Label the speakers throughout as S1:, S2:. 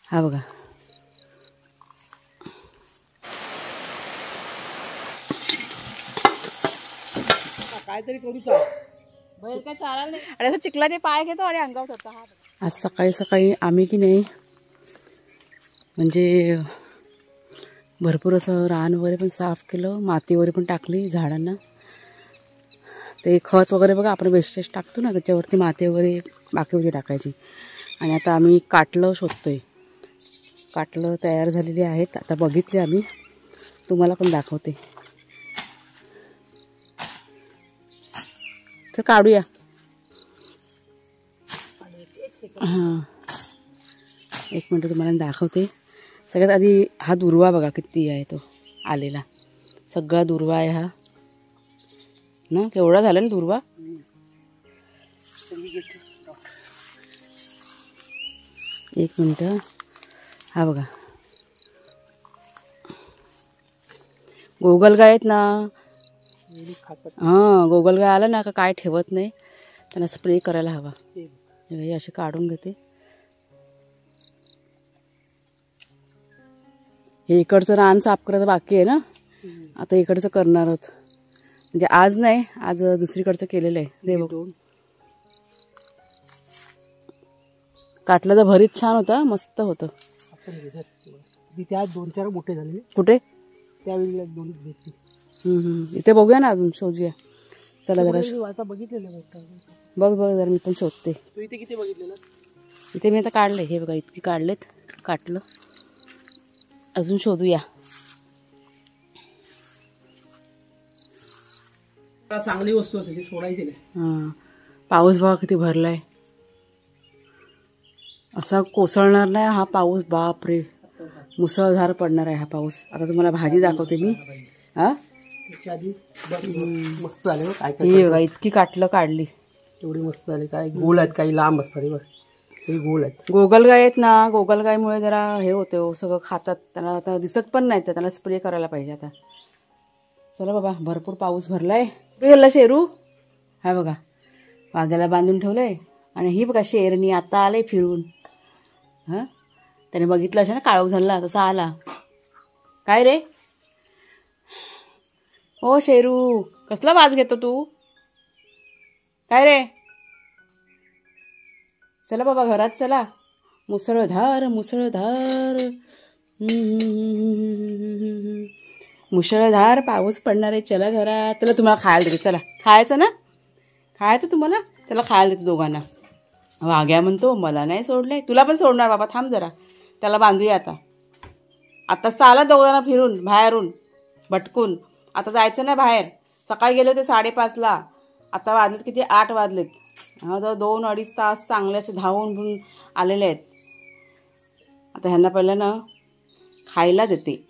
S1: हा बघा
S2: काहीतरी करू
S1: बैल काय चालायला नाही आणि असं चिखलाचे पाय घेतो आणि अंगावर होता. हा आज सकाळी सकाळी आम्ही की नाही म्हणजे भरपूर असं रान वगैरे पण साफ केलं, माती वगैरे पण टाकली झाडांना. ते खत वगैरे बघा आपण वेस्टेज टाकतो ना त्याच्यावरती माती वगैरे बाकी वगैरे टाकायची. आणि आता आम्ही काटलं शोधतोय. काटलं तयार झालेली आहेत, आता बघितले आम्ही, तुम्हाला पण दाखवते. तर काढूया. हां एक मिनटं तुम्हाला दाखवते. सगळ्यात आधी हा दुर्वा बघा किती आहे तो आलेला, सगळा दुर्वा आहे हा ना. केवढा झाला ना दुर्वा. एक मिनटं. हा बघा गोगलगाय आहेत ना. हां गोगलगाय आला ना का काय ठेवत नाही, त्यांना स्प्रे करायला हवा. हे असे काढून घेते. हे इकडचं रान साफ करायचं बाकी आहे ना, आता इकडचं करणार आहोत. म्हणजे आज नाही, आज दुसरीकडचं केलेलं आहे. देव काटलं तर भरीत छान होता, मस्त होतं.
S2: तिथे आज 2-4 मोठे झाले.
S1: कुठे?
S2: त्यावेळी 2 भेटले.
S1: इथे बघूया ना, अजून शोधूया. चला जरा
S2: आता बघितलेलं
S1: बघ जरा मी पण शोधते.
S2: तू इथे किती बघितलेलं?
S1: इथे मी आता काढले, हे बघा इतकी काढलेत. काटलं अजून शोधूया.
S2: चांगली वस्तू असेल सोडायची नाही.
S1: हां पाऊस बघा किती भरलाय, असा कोसळणार नाही हा पाऊस. बाप रे मुसळधार पडणार आहे हा पाऊस. आता तुम्हाला भाजी दाखवते मी. हा
S2: मस्त झाले काय
S1: हे बघा इतकी काटलं काढली,
S2: एवढी मस्त झाली. काय गोल आहेत, काही लांब असतात. हे गोल आहेत.
S1: गोगलगाय आहेत ना, गोगलगायमुळे जरा हे होते हो, सगळं खातात. त्यांना आता दिसत पण नाही, तर त्यांना स्प्रे करायला पाहिजे आता. चला बाबा भरपूर पाऊस भरलाय. कुठे गेला शेरू? हा बघा वाघ्याला बांधून ठेवलंय. आणि ही बघा शेरणी आता आले फिरून. हां त्याने बघितलं अशा ना काळोख झाला तसा आला. काय रे हो शेरू, कसला वाज घेतो तू? काय रे? चला बाबा घरात चला. मुसळधार मुसळधार मुसळधार पाऊस पडणार आहे. चला घरात. चला तुम्हाला खायला देते. चला खायचं ना, खायचं तुम्हाला. चला खायला देते दोघांना. वाघ्या म्हणतो मला नाही सोडले, तुला पण सोडणार बाबा, थांब जरा. त्याला बांधूया आता. आताच आला दोघांना फिरून बाहेरून भटकून. आता जायचं नाही बाहेर. सकाळी गेले होते 5:30ला, आता वाजलेत किती 8 वाजलेत. हा तर 2-2.5 तास चांगले असे धावून आलेले आहेत. आता ह्यांना पहिलं ना खायला देते.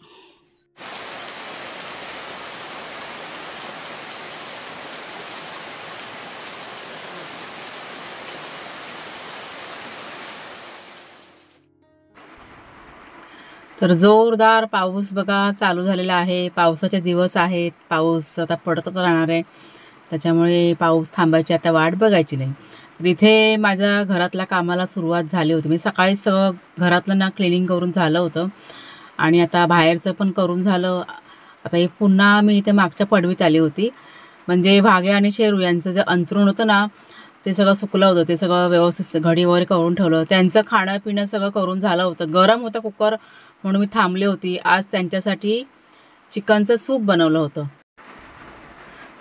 S1: तर जोरदार पाऊस बघा चालू झालेला आहे. पावसाचे दिवस आहेत, पाऊस आता पडतच राहणार आहे. त्याच्यामुळे पाऊस थांबायची आता वाट बघायची नाही. तर इथे माझ्या घरातल्या कामाला सुरुवात झाली होती. मी सकाळीच सगळं घरातलं ना क्लिनिंग करून झालं होतं आणि आता बाहेरचं पण करून झालं. आता हे पुन्हा मी इथे मागच्या पडवीत आली होती. म्हणजे वाघे आणि शेरू यांचं जे अंथरूण होतं ना ते सगळं सुकलं होतं. ते सगळं व्यवस्थित घडी वगैरे करून ठेवलं. त्यांचं खाणं पिणं सगळं करून झालं होतं. गरम होतं कुकर म्हणून मी थांबली होती. आज त्यांच्यासाठी चिकनचं सूप बनवलं होतं.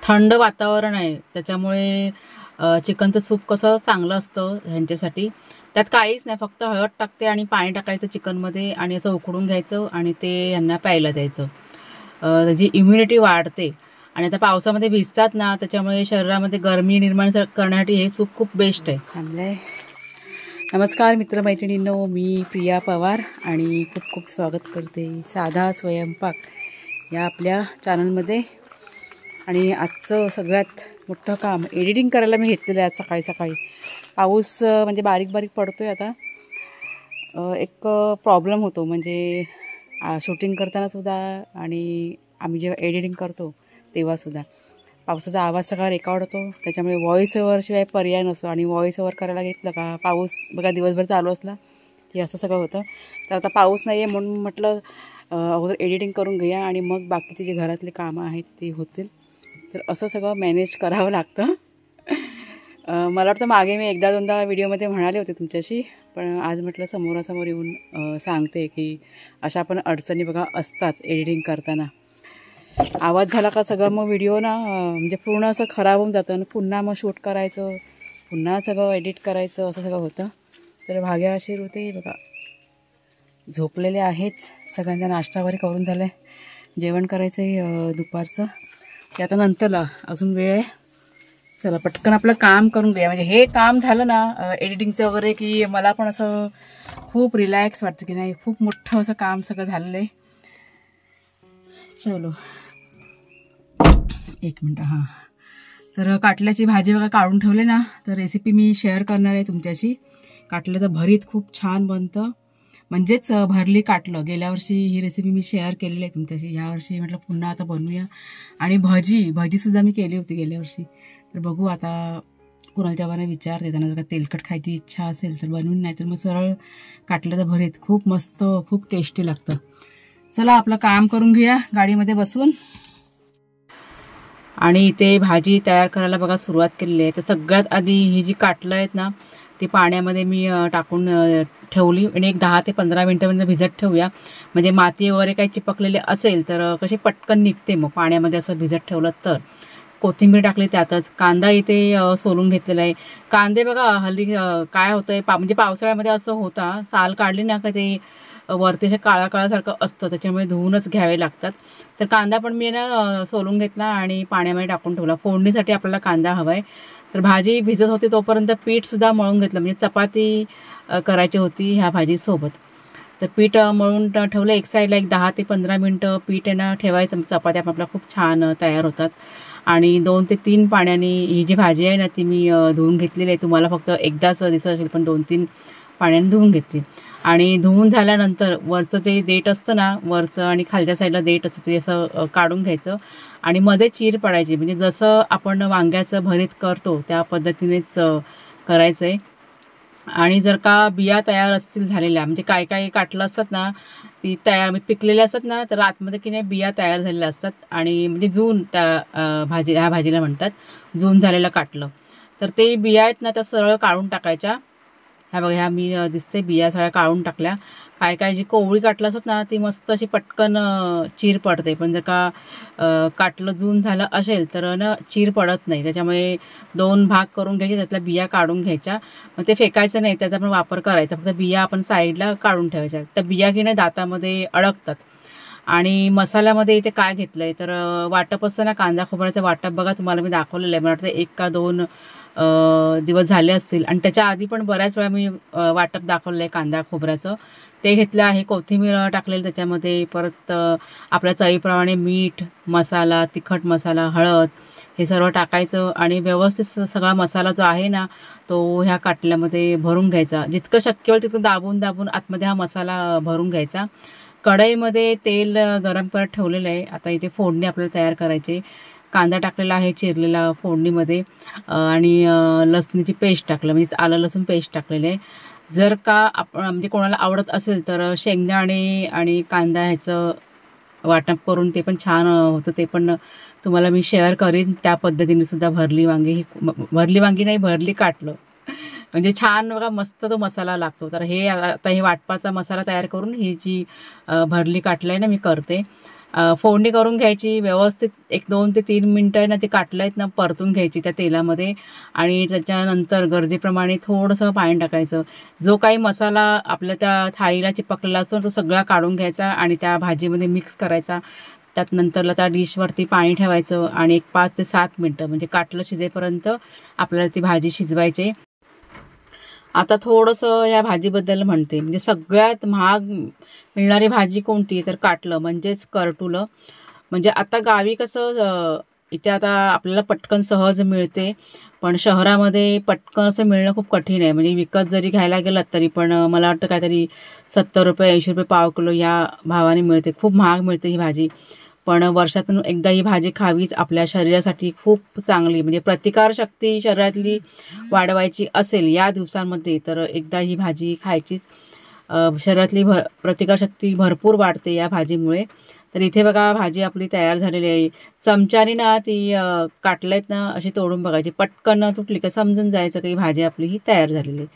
S1: थंड वातावरण आहे त्याच्यामुळे चिकनचं सूप कसं चांगलं असतं ह्यांच्यासाठी. त्यात काहीच नाही, फक्त हळद टाकते आणि पाणी टाकायचं चिकनमध्ये आणि असं उकळून घ्यायचं आणि ते ह्यांना प्यायला द्यायचं. त्याची इम्युनिटी वाढते. आणि आता पावसामध्ये भिजतात ना त्याच्यामुळे शरीरामध्ये गरमी निर्माण करण्यासाठी हे सूप खूप बेस्ट आहे. थांबलंय. नमस्कार मित्रमैत्रिणींनो, मी प्रिया पवार आणि खूप खूप स्वागत करते साधा स्वयंपाक या आपल्या चॅनलमध्ये. आणि आजचं सगळ्यात मोठं काम एडिटिंग करायला मी घेतलेलं आहे आज सकाळी सकाळी. पाऊस म्हणजे बारीक बारीक पडतो आहे आता. एक प्रॉब्लेम होतो म्हणजे शूटिंग करतानासुद्धा आणि आम्ही जेव्हा एडिटिंग करतो तेव्हासुद्धा पावसाचा आवाज सगळा रेकॉर्ड होतो. त्याच्यामुळे व्हॉईस ओव्हरशिवाय पर्याय नसतो. आणि व्हॉईस ओव्हर करायला घेतलं का पाऊस बघा दिवसभर चालू असला हे असं सगळं होतं. तर आता पाऊस नाही आहे म्हणून म्हटलं अगोदर एडिटिंग करून घेऊया आणि मग बाकीचे जे घरातले कामं आहेत ते होतील. तर असं सगळं मॅनेज करावं लागतं. मला वाटतं मागे मी एकदा दोनदा व्हिडिओमध्ये म्हणाले होते तुमच्याशी, पण आज म्हटलं समोरासमोर येऊन सांगते की अशा पण अडचणी बघा असतात एडिटिंग करताना. आवाज झाला का सगळं मग व्हिडिओ ना म्हणजे पूर्ण असं खराब होऊन जातं आणि पुन्हा मग शूट करायचं, पुन्हा सगळं एडिट करायचं, असं सगळं होतं. तर भाग्या अशी होते बघा, झोपलेले आहेत. सगळ्यांचा नाश्ता वगैरे करून झालं आहे, जेवण करायचं आहे दुपारचं. ते आता नंतरला अजून वेळ आहे. चला पटकन आपलं काम करून घ्या. म्हणजे हे काम झालं ना एडिटिंगचं वगैरे की मला पण असं खूप रिलॅक्स वाटतं की नाही, खूप मोठं असं काम सगळं झालेलं आहे. चलो एक मिनटं. हां, तर काटल्याची भाजी बघा काढून ठेवले ना, तर रेसिपी मी शेअर करणार आहे तुमच्याशी. काटल्याचं भरीत खूप छान बनतं, म्हणजेच भरली काटलं. गेल्या वर्षी ही रेसिपी मी शेअर केलेली आहे तुमच्याशी. यावर्षी म्हटलं पुन्हा आता बनवूया. आणि भजीसुद्धा मी केली होती गेल्या वर्षी. तर बघू आता कुणाच्या बाने विचारते, त्यांना जर का तेलकट खायची इच्छा असेल तर बनवून, नाही तर मग सरळ काटल्याचं भरीत खूप मस्त, खूप टेस्टी लागतं. चला आपलं काम करून घेऊया गाडीमध्ये बसून. आणि इथे भाजी तयार करायला बघा सुरुवात केलेली आहे. तर सगळ्यात आधी ही जी काटलं आहेत ना, ती पाण्यामध्ये मी टाकून ठेवली आणि एक 10 ते 15 मिनटं भिजत ठेवूया. म्हणजे माती वगैरे काही चिपकलेले असेल तर कशी पटकन निघते मग पाण्यामध्ये असं भिजत ठेवलं तर. कोथिंबीर टाकली त्यातच. कांदा इथे सोलून घेतलेला आहे. कांदे बघा हल्ली काय होतं आहे म्हणजे पावसाळ्यामध्ये असं होता, साल काढली ना का ते वरती असं काळा काळासारखं असतं, त्याच्यामुळे धुवूनच घ्यावे लागतात. तर कांदा पण मी ना सोलून घेतला आणि पाण्यामध्ये टाकून ठेवला. फोडणीसाठी आपल्याला कांदा हवा आहे. तर भाजी भिजत होती तोपर्यंत पीठसुद्धा मळून घेतलं, म्हणजे चपाती करायची होती ह्या भाजीसोबत. तर पीठ मळून ठेवलं एक साईडला. एक 10 ते 15 मिनटं पीठ आहे ना ठेवायचं. चपात्या आपल्या खूप छान तयार होतात. आणि 2 ते 3 पाण्याने ही जी भाजी आहे ना ती मी धुवून घेतलेली आहे. तुम्हाला फक्त एकदाच दिसत असेल, पण 2-3 पाण्याने धुवून घेतली. आणि धुवून झाल्यानंतर वरचं जे देठ असतं ना, वरचं आणि खालच्या साईडला देठ असतं ते असं काढून घ्यायचं आणि मध्ये चीर पाडायची. म्हणजे जसं आपण वांग्याचं भरीत करतो त्या पद्धतीनेच करायचं आहे. आणि जर का बिया तयार असतील झालेल्या, म्हणजे काय काय काटलं असतात ना ती तयार म्हणजे पिकलेले असतात ना, तर आतमध्ये की नाही बिया तयार झालेल्या असतात आणि म्हणजे जून त्या ह्या भाजीला म्हणतात, जून झालेलं काटलं. तर ते बिया आहेत ना त्या सरळ काढून टाकायच्या. ह्या बघा, ह्या मी दिसते बिया सगळ्या काढून टाकल्या. काय काय जी कोवळी काटलं असतात ना ती मस्त अशी पटकन चीर पडते, पण जर का काटलं जून झालं असेल तर ना चीर पडत नाही. त्याच्यामुळे 2 भाग करून घ्यायचे, त्यातल्या बिया काढून घ्यायच्या. मग ते फेकायचं नाही, त्याचा पण वापर करायचा. फक्त बिया आपण साईडला काढून ठेवायच्या. त्या बिया की नाही दातामध्ये अडकतात. आणि मसाल्यामध्ये इथे काय घेतलं आहे तर वाटप असतं ना, कांदा खोबऱ्याचं वाटप बघा तुम्हाला मी दाखवलेलं आहे. मला वाटतं 1 का 2 दिवस झाले असतील. आणि त्याच्या आधी पण बऱ्याच वेळा मी वाटप दाखवलं आहे कांदा खोबऱ्याचं. ते घेतलं आहे. कोथिंबीर टाकलेलं त्याच्यामध्ये. परत आपल्या चवीप्रमाणे मीठ, मसाला, तिखट मसाला, हळद हे सर्व टाकायचं आणि व्यवस्थित सगळा मसाला जो आहे ना तो ह्या काटल्यामध्ये भरून घ्यायचा. जितकं शक्य होईल तितकं दाबून दाबून आतमध्ये हा मसाला भरून घ्यायचा. कढईमध्ये तेल गरम करत ठेवलेलं आहे. आता इथे फोडणी आपल्याला तयार करायची. कांदा टाकलेला आहे चिरलेला फोडणीमध्ये आणि लसणीची पेस्ट टाकलं, म्हणजे आलं लसूण पेस्ट टाकलेलं आहे. जर का आपण म्हणजे कोणाला आवडत असेल तर शेंगदाणे आणि कांदा ह्याचं वाटप करून ते पण छान होतं. ते पण तुम्हाला मी शेअर करीन. त्या पद्धतीने सुद्धा भरली वांगी ही भरली वांगी नाही, भरली काटलं म्हणजे छान बघा मस्त तो मसाला लागतो. तर हे आता हे वाटपाचा मसाला तयार करून ही जी भरली काटलं आहे ना मी करते. फोडणी करून घ्यायची व्यवस्थित. एक 2 ते 3 मिनटं आहे ना ते काटलं आहेत ना परतून घ्यायची त्या तेलामध्ये. आणि त्याच्यानंतर गरजेप्रमाणे थोडंसं पाणी टाकायचं. जो काही मसाला आपल्या त्या थाळीला चिपकलेला असतो तो सगळा काढून घ्यायचा आणि त्या भाजीमध्ये मिक्स करायचा. त्यात नंतरला त्या डिशवरती पाणी ठेवायचं आणि एक 5 ते 7 मिनटं म्हणजे काटलं शिजेपर्यंत आपल्याला ती भाजी शिजवायची. आता थोडंसं या भाजीबद्दल म्हणते. म्हणजे सगळ्यात महाग मिळणारी भाजी कोणती तर काटलं, म्हणजेच करटुलं. म्हणजे आता गावी कसं इथे आता आपल्याला पटकन सहज मिळते, पण शहरामध्ये पटकन असं मिळणं खूप कठीण आहे. म्हणजे विकत जरी घ्यायला गेलात तरी पण मला वाटतं काहीतरी 70 रुपये 80 रुपये पाव किलो या भावाने मिळते. खूप महाग मिळते ही भाजी. पण वर्षातून एकदा ही भाजी खावीच. आपल्या शरीरासाठी खूप चांगली, म्हणजे प्रतिकारशक्ती शरीरातली वाढवायची असेल या दिवसांमध्ये तर एकदा ही भाजी खायचीच. शरीरातली प्रतिकारशक्ती भरपूर वाढते या भाजीमुळे. तर इथे बघा भाजी आपली तयार झालेली आहे. चमच्याने ना ती काटलेत ना अशी तोडून बघायची, पटकन न तुटली का समजून जायचं की भाजी आपली ही तयार झालेली आहे.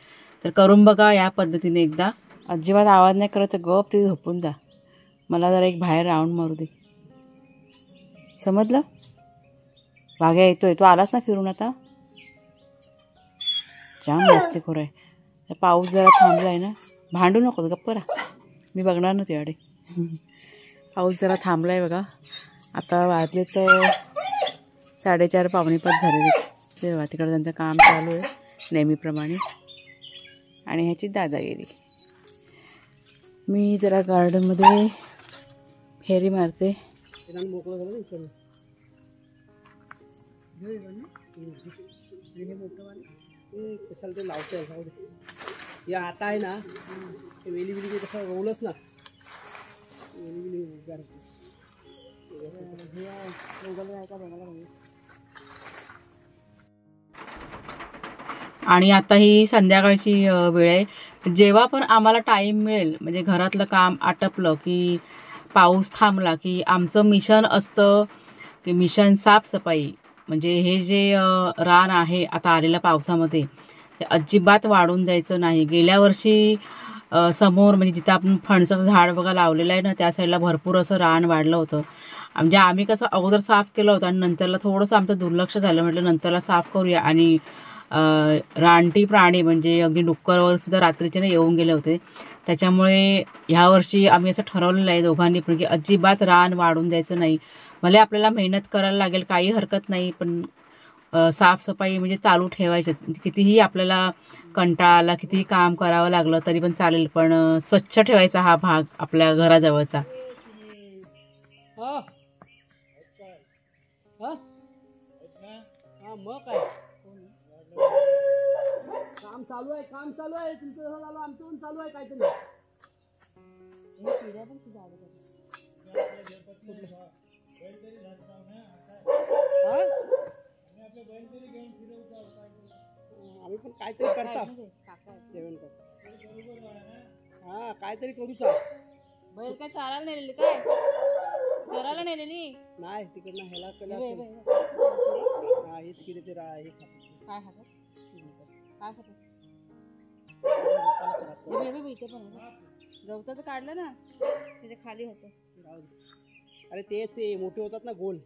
S1: तर करून बघा या पद्धतीने एकदा. अजिबात आवाज नाही करत, गप ती झोपून जा. मला जरा एक बाहेर राऊंड मारू दे, समजलं? वाघ्या येतोय, तो आलाच ना फिरून आता. जाम मस्तीखोर आहे. पाऊस जरा थांबला आहे ना, भांडू नको गप्प राहा, मी बघणार ना तुझ्याकडे. पाऊस जरा थांबला आहे बघा. आता वाजले तर 4:30 पावणे 5 झालेले. तेव्हा तिकडं त्यांचं काम चालू आहे नेहमीप्रमाणे. आणि ह्याची दादागिरी. मी जरा गार्डनमध्ये फेरी मारते.
S2: कशाला ते लावते या आता आहे ना, ते वेली बिली तसं रोवलंच ना,
S1: आणि आता ही संध्याकाळची वेळ आहे. जेव्हा पण आम्हाला टाईम मिळेल, म्हणजे घरातलं काम आटपलं की पाऊस थांबला की आमचं मिशन असतं की मिशन साफसफाई. म्हणजे हे जे रान आहे आता आलेल्या पावसामध्ये ते अजिबात वाढून द्यायचं नाही. गेल्या वर्षी समोर म्हणजे जिथं आपण फणसाचं झाड बघा लावलेलं आहे ना, त्या साईडला भरपूर असं रान वाढलं होतं. म्हणजे आम्ही कसं अगोदर साफ केलं होतं आणि नंतरला थोडंसं आमचं दुर्लक्ष झालं. म्हटलं नंतरला साफ करूया. आणि रानटी प्राणी म्हणजे अगदी डुक्करवर सुद्धा रात्रीचे ना येऊन गेले होते. त्याच्यामुळे ह्या वर्षी आम्ही असं ठरवलेलं आहे दोघांनी पण की अजिबात रान वाढून द्यायचं नाही. भले आपल्याला मेहनत करायला लागेल, काही हरकत नाही, पण साफसफाई म्हणजे चालू ठेवायचीच. कितीही आपल्याला कंटाळा आला, कितीही काम करावं लागलं तरी पण चालेल, पण स्वच्छ ठेवायचा हा भाग आपल्या घराजवळचा.
S2: मग काय काम चालू आहे, काम चालू आहे तुमचं, झालं आमचं पण चालू आहे काहीतरी. आम्ही पण काहीतरी करता जेवण करतो. हा काहीतरी करूचा.
S1: बैल काय चालायला नेलेली, काय करायला नेलेली
S2: नाही, तिकडनं ह्याला केलं. हा हेच किती ते हे
S1: काय खातात, काय खातात. इथे पण गवताचं काढलं ना, त्याच्या खाली होतं.
S2: अरे तेच मोठे होतात ना गोल.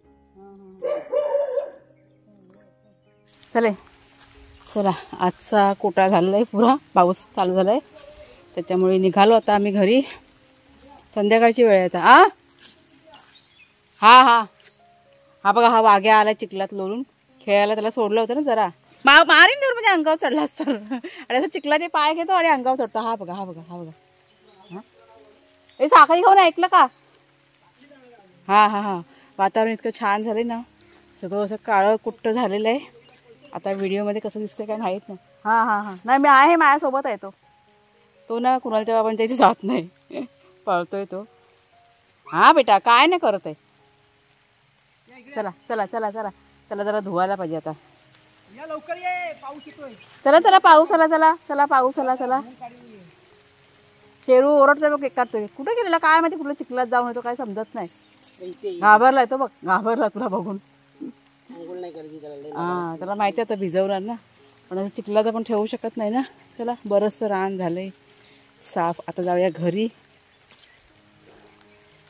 S1: चला आजचा कोटा झालेला आहे पुरा. पाऊस चालू झाला आहे त्याच्यामुळे निघालो आता आम्ही घरी. संध्याकाळची वेळ आहे आता. हा हा हा बघा, हा वाघ्या आला चिखलात लोळून खेळायला. त्याला सोडलं होतं ना जरा, मारीन दूर म्हणजे अंगावर चढला असतो. आणि असं चिखलाचे पाय घेतो आणि अंगावर चढतो. हा बघा हा बघा हा बघा. हा हे साखरी खाऊन ऐकलं का? हा हा हा वातावरण इतकं छान झालं ना, सगळं असं काळं कुट्ट झालेलं आहे. आता व्हिडिओमध्ये कसं दिसतंय काय माहीत नाही. हां हां हां नाही, मी आहे, माझ्यासोबत आहे तो ना कुणालच्या बाबांच्या इथे जात नाही, पळतोय तो. हां बेटा काय नाही करत आहे. चला चला चला चला चला, जरा धुवायला पाहिजे आता.
S2: लवकर ये, पाऊस येतोय.
S1: चला चला पाऊस आला, चला चला पाऊस आला. चला शेरू ओरडतोय बघ, एक काढतोय. कुठे गेलेला काय माहिती, कुठल्या चिखलात जाऊन येतो काय समजत नाही. घाबरलाय तो बघ, घाबरला तुला बघून. हां त्याला माहिती आता भिजवणार ना, पण असं चिखलात आपण ठेवू शकत नाही ना. चला बरंचसं रान झालंय साफ. आता जाऊया घरी.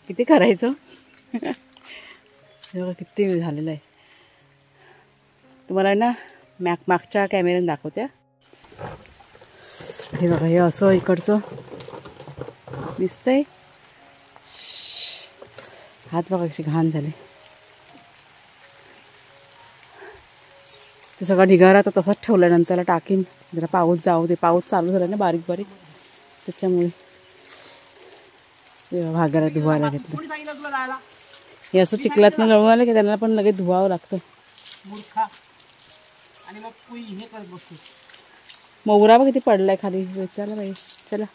S1: किती करायचं किती झालेलं आहे. तुम्हाला ना मागच्या कॅमेऱ्याने दाखवत्या. हे बघा, हे असं इकडचं दिसतंय. हात बघा कशी घाण झाले. ते सगळा ढिगारा तर तसाच ठेवला, नंतरला टाकीन. जरा पाऊस जाऊ दे, पाऊस चालू झाला ना बारीक बारीक, त्याच्यामुळे भागाला धुवायला घेतलं. हे असं चिखलातनं गळून आलं की त्यांना पण लगेच धुवावं लागतं. मोगरा बघ किती पडलाय खाली. चला बाई चला.